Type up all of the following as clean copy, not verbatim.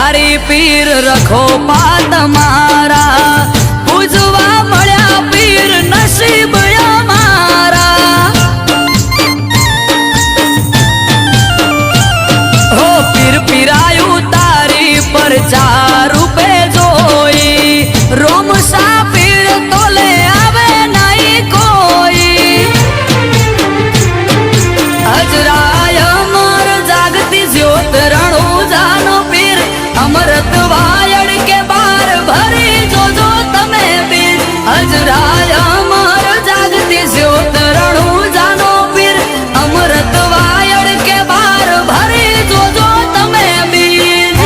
तारी पीर रखो पात मारा पूजवा मळ्या पीर नसीब मारा हो पीर पीरायु तारी पर 4 रूपे जोई रोम सा पीर तोले आवे नहीं कोई अजराय अमर जागती ज्योत रणु जानो पीर अमृत वायड़ के बार भरी जो तमे पीर अजराय अमर जागती ज्योत रणु जानो पीर अमृत वायड़ के बार भरी जो तमे पीर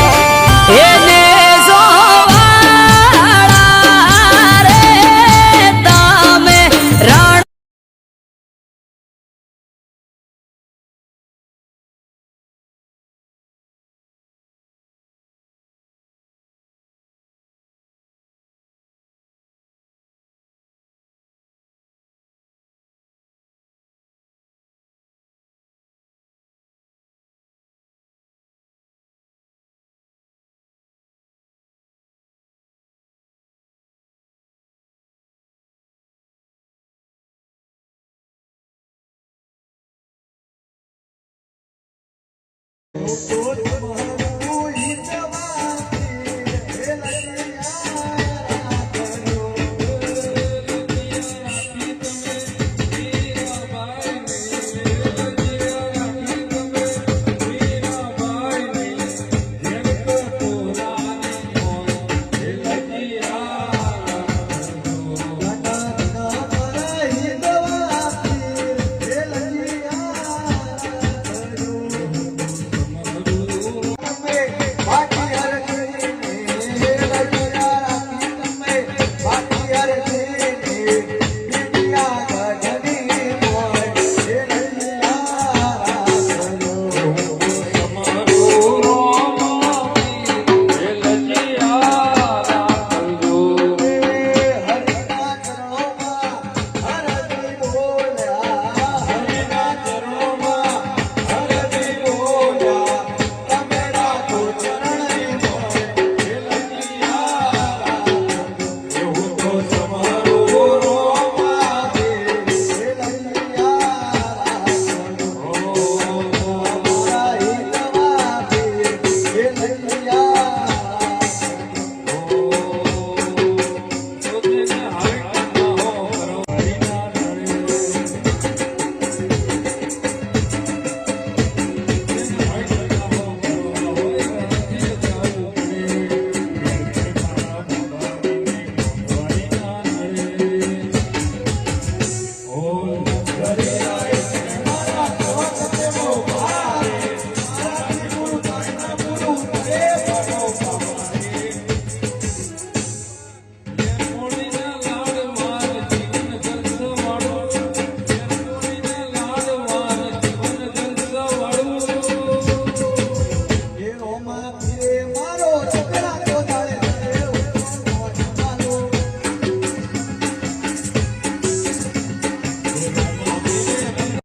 एने जोवाड़ा रे तमे रण Oh,